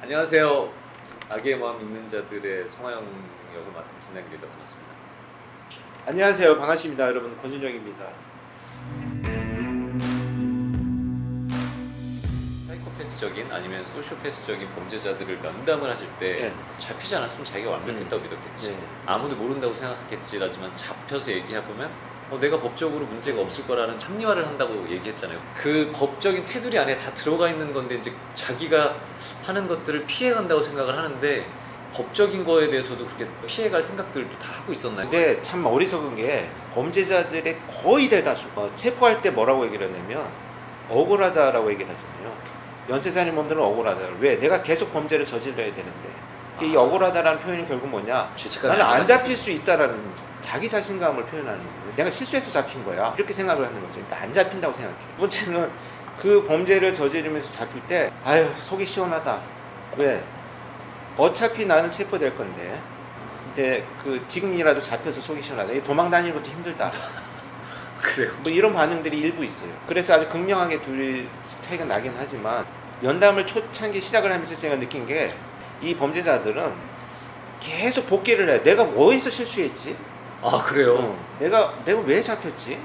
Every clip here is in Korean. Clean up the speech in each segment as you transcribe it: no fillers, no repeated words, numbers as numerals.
안녕하세요. 악의 마음 있는 자들의 송하영 역을 맡은 김남길입니다. 반갑습니다. 안녕하세요. 반갑습니다. 여러분. 권순정입니다. 사이코패스적인 아니면 소시오패스적인 범죄자들을 면담을 하실 때 네. 잡히지 않았으면 자기가 완벽했다고 믿었겠지. 네. 아무도 모른다고 생각했겠지라지만 잡혀서 얘기해보면 내가 법적으로 문제가 없을 거라는 합리화를 한다고 얘기했잖아요. 그 법적인 테두리 안에 다 들어가 있는 건데 이제 자기가 하는 것들을 피해간다고 생각을 하는데 법적인 거에 대해서도 그렇게 피해갈 생각들도 다 하고 있었나요? 근데 참 어리석은 게 범죄자들의 거의 대다수 체포할 때 뭐라고 얘기를 하냐면 억울하다라고 얘기를 하잖아요. 연쇄살인 범들은 억울하다. 왜? 내가 계속 범죄를 저질러야 되는데. 이 억울하다라는 표현이 결국 뭐냐? 죄책감이 나는 안 아니라 잡힐 수 있다라는 자기 자신감을 표현하는 거예요. 내가 실수해서 잡힌 거야. 이렇게 생각을 하는 거죠. 그러니까 안 잡힌다고 생각해요. 두 번째는 그 범죄를 저지르면서 잡힐 때 아유 속이 시원하다. 왜? 어차피 나는 체포될 건데. 근데 그 지금이라도 잡혀서 속이 시원하다. 도망 다니는 것도 힘들다. 그래요. 뭐 이런 반응들이 일부 있어요. 그래서 아주 극명하게 둘이 차이가 나긴 하지만 면담을 초창기 시작을 하면서 제가 느낀 게 이 범죄자들은 계속 복귀를 해. 내가 어디서 실수했지? 아 그래요? 내가 왜 잡혔지?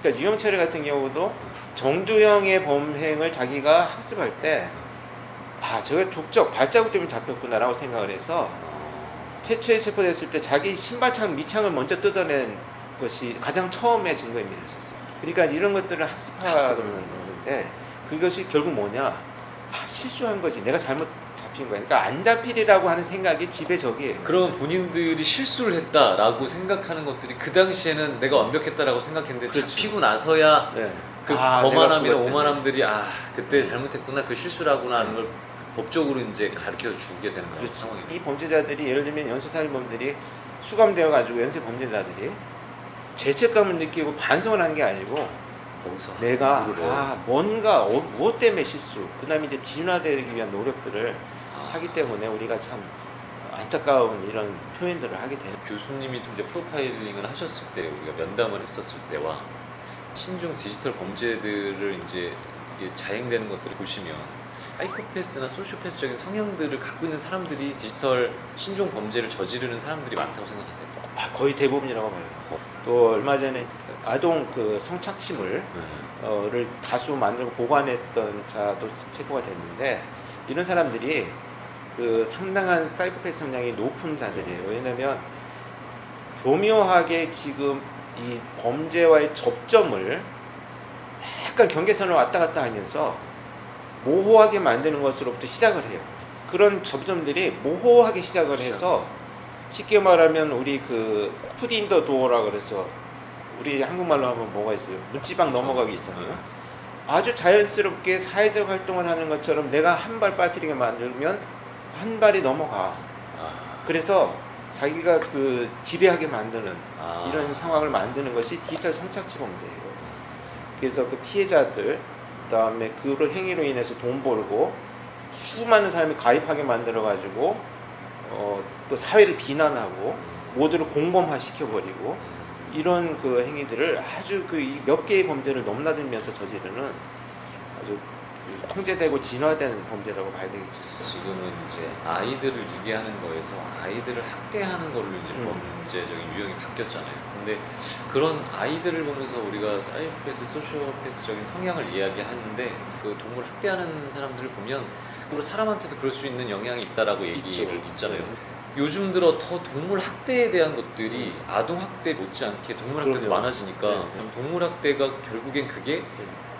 그러니까 유영철 같은 경우도 정주영의 범행을 자기가 학습할 때 저게 독적 발자국 때문에 잡혔구나라고 생각을 해서 최초에 체포됐을 때 자기 신발창 밑창을 먼저 뜯어낸 것이 가장 처음에 증거인멸이 있었어요. 그러니까 이런 것들을 학습하는 건데 그것이 결국 뭐냐? 실수한 거지. 내가 잘못 잡힌 거야. 그러니까 안 잡히리라고 하는 생각이 지배적이에요. 그럼 본인들이 실수를 했다라고 생각하는 것들이 그 당시에는 내가 완벽했다라고 생각했는데 그렇죠. 잡히고 나서야 네. 그 내가 거만함이나 그것 때문에. 오만함들이 그때 잘못했구나 그 실수라구나 하는 걸 법적으로 이제 가르쳐 주게 되는 거예요. 그렇죠. 상황이. 이 범죄자들이 예를 들면 연쇄살인범들이 수감되어 가지고 연쇄 범죄자들이 죄책감을 느끼고 반성을 하는 게 아니고 거기서 내가 공부를 해요. 뭔가 무엇 때문에 실수 그다음에 이제 진화되기 위한 노력들을 하기 때문에 우리가 참 안타까운 이런 표현들을 하게 되는. 교수님이 이제 프로파일링을 하셨을 때 우리가 면담을 했었을 때와 신종 디지털 범죄들을 이제 이게 자행되는 것들을 보시면 사이코패스나 소시오패스적인 성향들을 갖고 있는 사람들이 디지털 신종 범죄를 저지르는 사람들이 많다고 생각하세요? 거의 대부분이라고 봐요. 또 얼마 전에 아동 그 성착취물을 다수 만들고 보관했던 자도 체포가 됐는데 이런 사람들이 그 상당한 사이코패스 성향이 높은 자들이에요. 왜냐면 교묘하게 지금 이 범죄와의 접점을 약간 경계선을 왔다 갔다 하면서 모호하게 만드는 것으로부터 시작을 해요. 그런 접점들이 모호하게 시작을 해서 쉽게 말하면 우리 그 푸드 인 더 도어라 그래서 우리 한국말로 하면 뭐가 있어요? 문지방 넘어가기 있잖아요. 아주 자연스럽게 사회적 활동을 하는 것처럼 내가 한 발 빠뜨리게 만들면 한 발이 넘어가. 그래서 자기가 그 지배하게 만드는 이런 상황을 만드는 것이 디지털 성착취 범죄예요. 그래서 그 피해자들 그다음에 그런 행위로 인해서 돈 벌고 수많은 사람이 가입하게 만들어 가지고 또 사회를 비난하고 모두를 공범화 시켜버리고 이런 그 행위들을 아주 그 몇 개의 범죄를 넘나들면서 저지르는 아주 통제되고 진화된 범죄라고 봐야 되겠죠. 지금은 이제 아이들을 유기하는 거에서 아이들을 학대하는 걸로 이제 범죄적인 유형이 바뀌었잖아요. 근데 그런 아이들을 보면서 우리가 사이코패스, 소시오패스적인 성향을 이야기하는데 그 동물 학대하는 사람들을 보면 그리고 사람한테도 그럴 수 있는 영향이 있다라고 얘기를 있잖아요. 요즘 들어 더 동물 학대에 대한 것들이 아동 학대 못지않게 동물 학대도 그럼요. 많아지니까 동물 학대가 결국엔 그게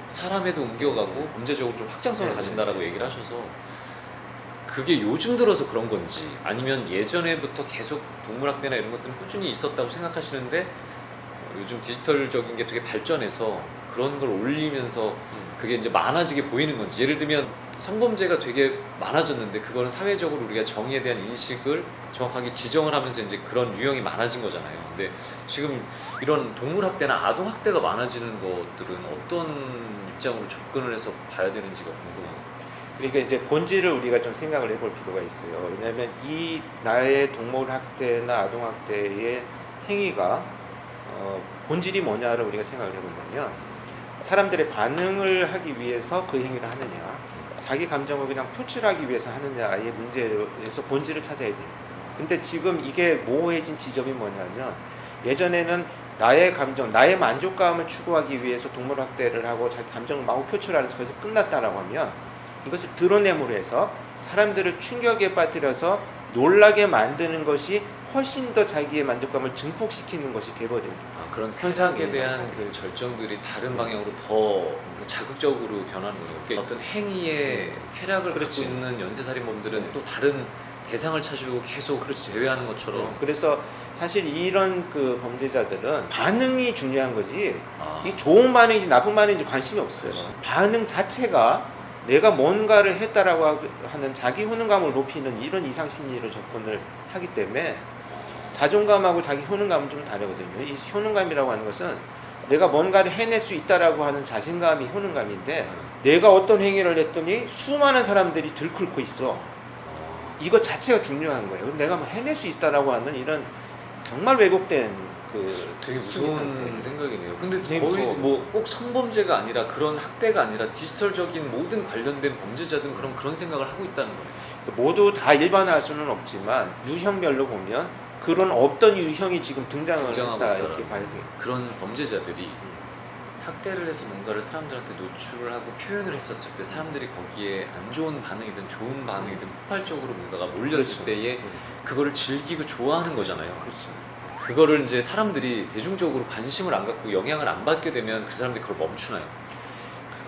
사람에도 옮겨가고 범죄적으로 좀 확장성을 가진다라고 얘기를 하셔서 그게 요즘 들어서 그런 건지 아니면 예전에부터 계속 동물학대나 이런 것들은 꾸준히 있었다고 생각하시는데 요즘 디지털적인 게 되게 발전해서 그런 걸 올리면서 그게 이제 많아지게 보이는 건지. 예를 들면 성범죄가 되게 많아졌는데 그거는 사회적으로 우리가 정의에 대한 인식을 정확하게 지정을 하면서 이제 그런 유형이 많아진 거잖아요. 근데 지금 이런 동물학대나 아동학대가 많아지는 것들은 어떤 입장으로 접근을 해서 봐야 되는지가 궁금해요. 그러니까 이제 본질을 우리가 좀 생각을 해볼 필요가 있어요. 왜냐하면 이 나의 동물 학대나 아동 학대의 행위가 본질이 뭐냐를 우리가 생각을 해본다면 사람들의 반응을 하기 위해서 그 행위를 하느냐, 자기 감정을 그냥 표출하기 위해서 하느냐의 문제에서 본질을 찾아야 되는 거예요. 근데 지금 이게 모호해진 지점이 뭐냐면 예전에는 나의 감정, 나의 만족감을 추구하기 위해서 동물 학대를 하고 자기 감정을 마구 표출하면서 거기서 끝났다라고 하면 이것을 드러냄으로 해서 사람들을 충격에 빠뜨려서 놀라게 만드는 것이 훨씬 더 자기의 만족감을 증폭시키는 것이 돼버립니다. 그런 현상에 대한 그 절정들이 다른 방향으로 더 자극적으로 변하는 거죠. 그러니까 어떤 행위의 쾌락을 그렇지. 갖고 있는 연쇄살인범들은 네. 또 다른 대상을 찾으려고 계속 제외하는 것처럼. 그래서 사실 이런 그 범죄자들은 반응이 중요한 거지 이 아, 좋은 반응인지 나쁜 반응인지 관심이 없어요. 그렇죠. 반응 자체가 내가 뭔가를 했다라고 하는 자기 효능감을 높이는 이런 이상 심리로 접근을 하기 때문에 자존감하고 자기 효능감은 좀 다르거든요. 이 효능감이라고 하는 것은 내가 뭔가를 해낼 수 있다라고 하는 자신감이 효능감인데 내가 어떤 행위를 했더니 수많은 사람들이 들끓고 있어. 이거 자체가 중요한 거예요. 내가 뭐 해낼 수 있다라고 하는 이런 정말 왜곡된 그 되게 심리 무서운 상태. 생각이네요. 근데 되게 거의 무서워. 뭐 꼭 성범죄가 아니라 그런 학대가 아니라 디지털적인 모든 관련된 범죄자들은 그런 생각을 하고 있다는 거예요. 모두 다 일반화할 수는 없지만 유형별로 보면 그런 없던 유형이 지금 등장을 등장하고 했다 있다라는 이렇게 봐야 돼요. 그런 범죄자들이 학대를 해서 뭔가를 사람들한테 노출을 하고 표현을 했었을 때 사람들이 거기에 안 좋은 반응이든 좋은 반응이든 폭발적으로 뭔가가 몰렸을 그렇죠. 때에 그거를 즐기고 좋아하는 거잖아요. 그렇죠. 그거를 이제 사람들이 대중적으로 관심을 안 갖고 영향을 안 받게 되면 그 사람들이 그걸 멈추나요?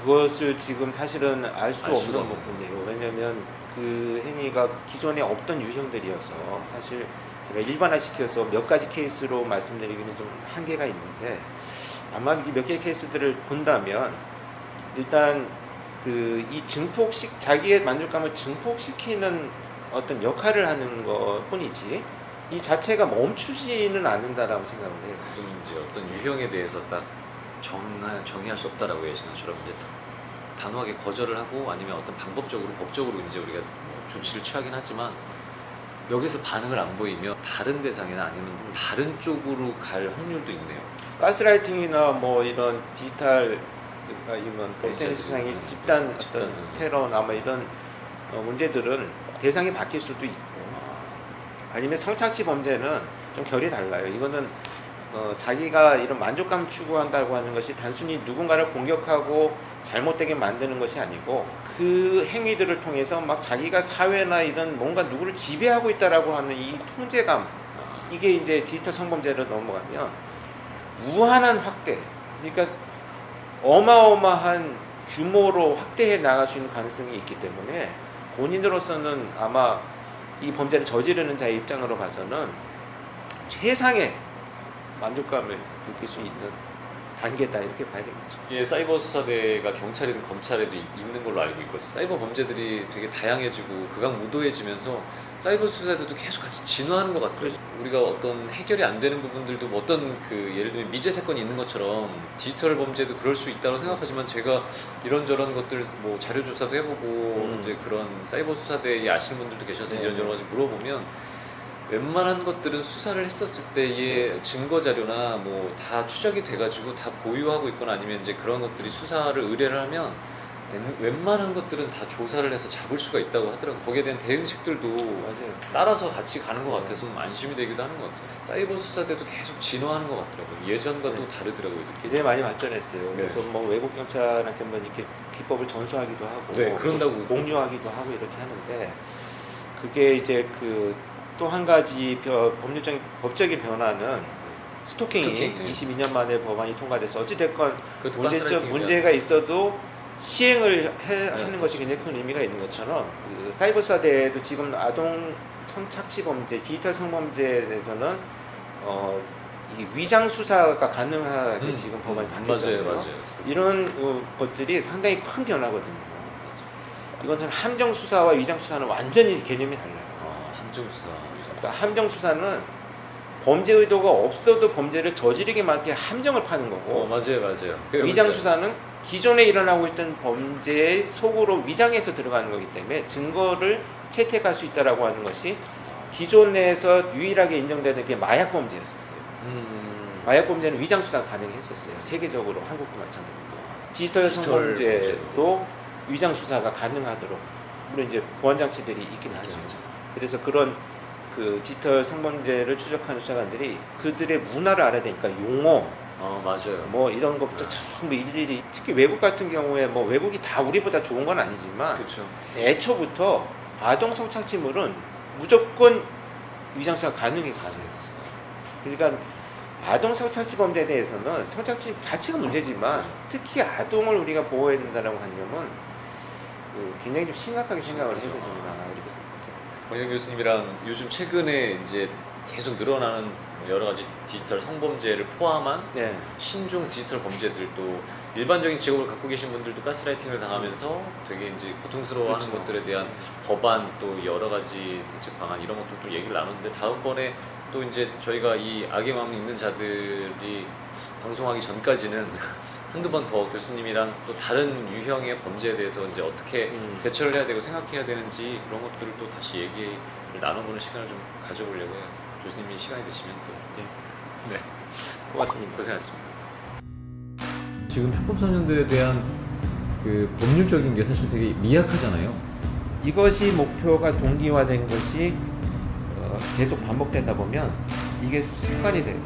그것을 지금 사실은 알 수 알 수가 없는 부분이에요. 왜냐하면 그 행위가 기존에 없던 유형들이어서 사실 제가 일반화시켜서 몇 가지 케이스로 말씀드리기는 좀 한계가 있는데 아마 이 몇 개의 케이스들을 본다면 일단 그 이 자기의 만족감을 증폭시키는 어떤 역할을 하는 것 뿐이지 이 자체가 멈추지는 않는다라고 생각을 해요. 무슨 이제 어떤 유형에 대해서 딱 정의할 수 없다라고 예전처럼 이제 단호하게 거절을 하고 아니면 어떤 방법적으로 법적으로 이제 우리가 뭐 조치를 취하긴 하지만 여기서 반응을 안 보이면 다른 대상이나 아니면 다른 쪽으로 갈 확률도 있네요. 가스라이팅이나 뭐 이런 디지털 아니면 SNS상의 네. 집단 어떤 집단, 테러나 뭐 이런 문제들은 대상이 바뀔 수도 있고 아니면 성착취 범죄는 좀 결이 달라요. 이거는 자기가 이런 만족감 추구한다고 하는 것이 단순히 누군가를 공격하고 잘못되게 만드는 것이 아니고 그 행위들을 통해서 막 자기가 사회나 이런 뭔가 누구를 지배하고 있다라고 하는 이 통제감 이게 이제 디지털 성범죄로 넘어가면 무한한 확대 그러니까 어마어마한 규모로 확대해 나갈 수 있는 가능성이 있기 때문에 본인으로서는 아마 이 범죄를 저지르는 자의 입장으로 봐서는 최상의 만족감을 느낄 수 있는 단계다 이렇게 봐야 되겠죠. 예, 사이버 수사대가 경찰이든 검찰에도 있는 걸로 알고 있거든요. 사이버 범죄들이 되게 다양해지고 극악무도해지면서 사이버 수사대도 계속 같이 진화하는 것 같아요. 우리가 어떤 해결이 안 되는 부분들도 뭐 어떤 그 예를 들면 미제 사건이 있는 것처럼 디지털 범죄도 그럴 수 있다고 생각하지만 제가 이런저런 것들 뭐 자료 조사도 해보고 이제 그런 사이버 수사대에 아시는 분들도 계셔서 네. 이런저런 가지 물어보면 웬만한 것들은 수사를 했었을 때의 증거 자료나 뭐 다 추적이 돼가지고 다 보유하고 있거나 아니면 이제 그런 것들이 수사를 의뢰를 하면 웬만한 것들은 다 조사를 해서 잡을 수가 있다고 하더라고요. 거기에 대한 대응책들도 맞아요. 따라서 같이 가는 것 같아서 좀 안심이 되기도 하는 것 같아요. 사이버 수사대도 계속 진화하는 것 같더라고요. 예전과 또 네. 다르더라고요. 느낌이. 굉장히 많이 발전했어요. 네. 그래서 뭐 외국 경찰한테 뭐 이렇게 기법을 전수하기도 하고, 네, 그런다고 공유하기도 하고 이렇게 하는데 그게 이제 그 또 한 가지 법적인 변화는 스토킹이 스토킹, 예. 22년 만에 법안이 통과돼서 어찌 됐건 그것도 가스라이팅이죠. 문제가 있어도 시행을 하는 네. 것이 굉장히 큰 의미가 있는 것처럼 그 사이버 수사대도 지금 아동 성착취 범죄, 디지털 성범죄에 대해서는 이 위장 수사가 가능하게 지금 법안이 바뀌었잖아요. 맞아요. 이런 것들이 상당히 큰 변화거든요. 이건 함정 수사와 위장 수사는 완전히 개념이 달라요. 함정 수사. 그러니까 함정 수사는 범죄 의도가 없어도 범죄를 저지르게 만들게 함정을 파는 거고 맞아요. 위장 수사는 기존에 일어나고 있던 범죄의 속으로 위장해서 들어가는 거기 때문에 증거를 채택할 수 있다라고 하는 것이 기존에서 유일하게 인정되는 게 마약 범죄였었어요. 마약 범죄는 위장 수사가 가능했었어요. 세계적으로 한국도 마찬가지고 디지털 성범죄도 위장 수사가 가능하도록 물론 이제 보안 장치들이 있긴 하죠. 그렇죠. 그래서 그런 그 디지털 성범죄를 추적하는 수사관들이 그들의 문화를 알아야 되니까 용어 맞아요. 뭐 이런 것부터 전부 일일이 특히 외국 같은 경우에 뭐 외국이 다 우리보다 좋은 건 아니지만 그렇죠. 애초부터 아동 성착취물은 무조건 위장 수사 가능했어요. 그러니까 아동 성착취 범죄에 대해서는 성착취 자체가 문제지만 특히 아동을 우리가 보호해야 된다는 관념은 굉장히 좀 심각하게 생각을 해야 심각하죠. 되잖아 이렇게 생각해요. 권영 교수님이랑 요즘 최근에 이제 계속 늘어나는 여러 가지 디지털 성범죄를 포함한 네. 신종 디지털 범죄들도 일반적인 직업을 갖고 계신 분들도 가스라이팅을 당하면서 되게 이제 고통스러워하는 그렇죠. 것들에 대한 법안 또 여러 가지 대책 방안 이런 것들도 얘기를 나눴는데 다음번에 또 이제 저희가 이 악의 마음 있는 자들이 방송하기 전까지는 한두 번 더 교수님이랑 또 다른 유형의 범죄에 대해서 이제 어떻게 대처를 해야 되고 생각해야 되는지 그런 것들을 또 다시 얘기를 나눠보는 시간을 좀 가져보려고 해요. 교수님이 시간이 되시면 또 네. 고맙습니다. 고생하셨습니다. 지금 합법소년들에 대한 그 법률적인 게 사실 되게 미약하잖아요. 이것이 목표가 동기화된 것이 계속 반복되다 보면 이게 습관이 돼요.